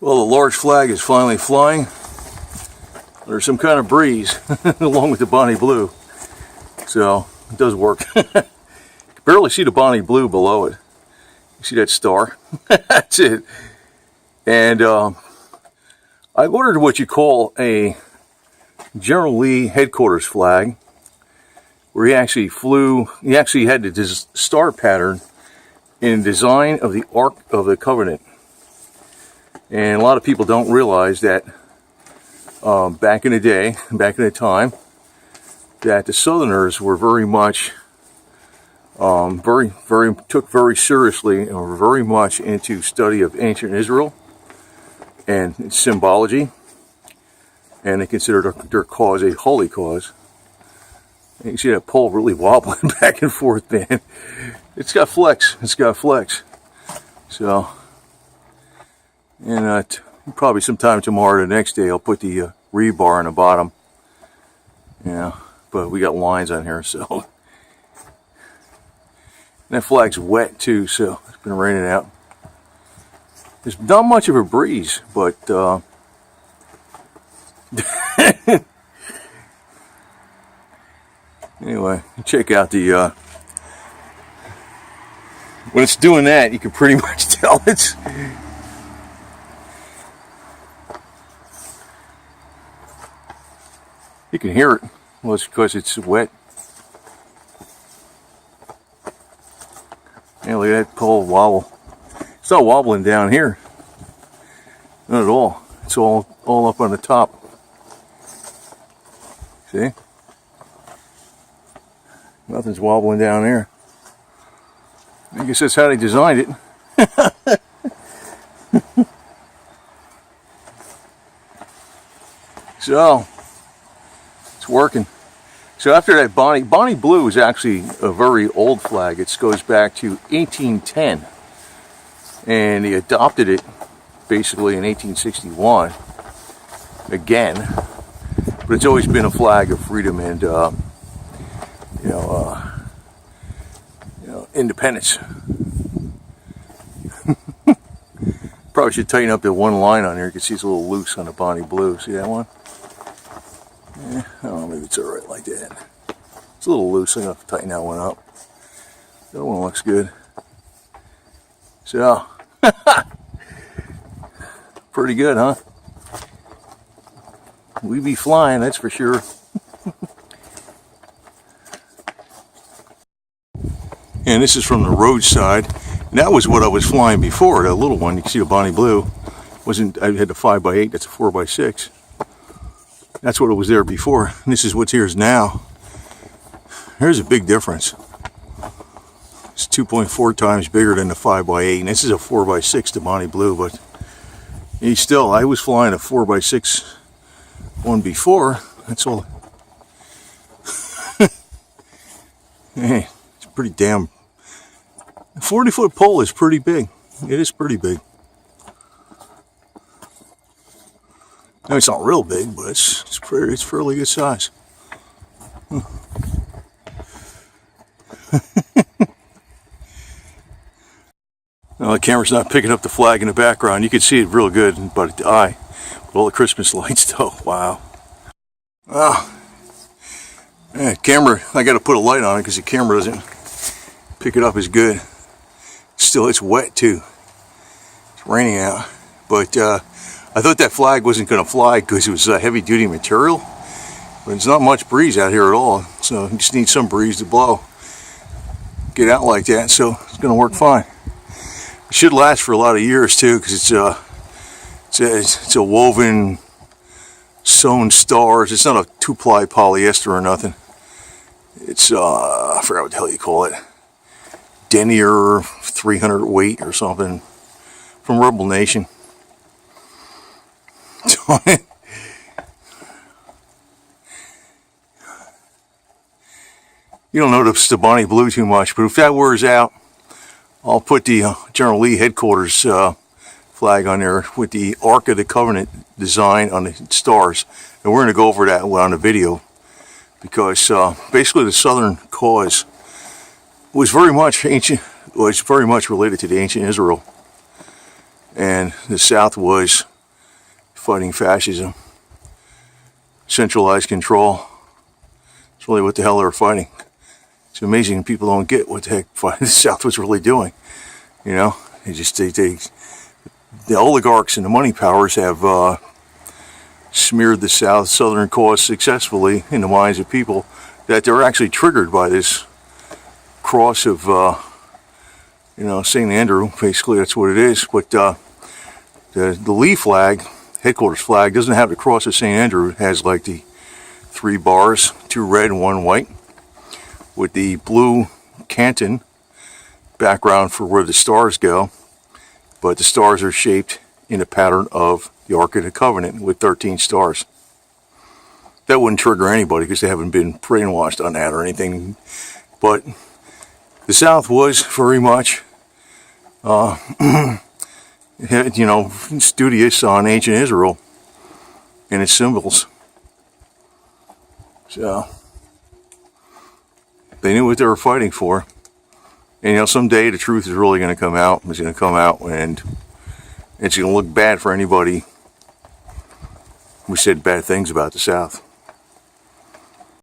Well, the large flag is finally flying. There's some kind of breeze along with the Bonnie Blue, so it does work. You can barely see the Bonnie Blue below it. You see that star? That's it. And I ordered what you call a General Lee headquarters flag, where he actually had the star pattern in design of the Ark of the Covenant. And a lot of people don't realize that back in the day, back in the time, that the Southerners were very much, took very seriously and were very much into study of ancient Israel and symbology, and they considered their cause a holy cause. And you see that pole really wobbling back and forth, man. It's got flex. It's got flex. So. And probably sometime tomorrow or the next day I'll put the rebar on the bottom. Yeah, but we got lines on here, so. And that flag's wet too, so it's been raining out. There's not much of a breeze, but anyway, check out the when it's doing that, you can pretty much tell it's you can hear it. Well, it's because it's wet. Yeah, look at that pole wobble. It's not wobbling down here. Not at all. It's all up on the top. See? Nothing's wobbling down there. I guess that's how they designed it. So, it's working. So after that, Bonnie Blue is actually a very old flag. It goes back to 1810, and they adopted it basically in 1861 again. But it's always been a flag of freedom and independence. Probably should tighten up the one line on here. You can see it's a little loose on the Bonnie Blue. See that one? Yeah, oh, maybe it's alright like that. It's a little loose. I'm going to have to tighten that one up. That one looks good. So, pretty good, huh? We be flying, that's for sure. And this is from the roadside. And that was what I was flying before, that little one. You can see the Bonnie Blue. I had the 5x8, that's a 4x6. That's what it was there before. And this is what's here now. There's a big difference. It's 2.4 times bigger than the 5x8. And this is a 4x6 to Bonnie Blue, but I was flying a 4x6 one before. That's all. Hey, it's pretty damn. A 40-foot pole is pretty big. It is pretty big. No, it's not real big, but it's fairly good size. Now the camera's not picking up the flag in the background. You can see it real good, but the eye. With all the Christmas lights, though. Wow. Ah. Yeah, camera. I got to put a light on it because the camera doesn't pick it up as good. Still, it's wet too. It's raining out, but. I thought that flag wasn't going to fly because it was heavy duty material, but there's not much breeze out here at all, so you just need some breeze to blow. Get out like that, so it's going to work fine. It should last for a lot of years too, because it's a woven sewn stars. It's not a 2-ply polyester or nothing. It's I forgot what the hell you call it, denier 300 weight or something from Rebel Nation. You don't notice the Bonnie Blue too much, but if that wears out, I'll put the General Lee headquarters flag on there with the Ark of the Covenant design on the stars, and we're going to go over that on the video, because basically the Southern cause was very much related to the ancient Israel, and the South was fighting fascism, centralized control. It's really what the hell they're fighting. It's amazing people don't get what the heck the South was really doing. You know, the oligarchs and the money powers have smeared the Southern cause successfully in the minds of people that they're actually triggered by this cross of, St. Andrew. Basically, that's what it is. But the Lee flag, headquarters flag, doesn't have the cross of St. Andrew. It has like the 3 bars, 2 red and 1 white, with the blue canton background for where the stars go. But the stars are shaped in a pattern of the Ark of the Covenant with 13 stars. That wouldn't trigger anybody because they haven't been brainwashed on that or anything. But the South was very much, studious on ancient Israel and its symbols. So they knew what they were fighting for. And someday the truth is really going to come out. It's going to come out, and it's going to look bad for anybody who said bad things about the South.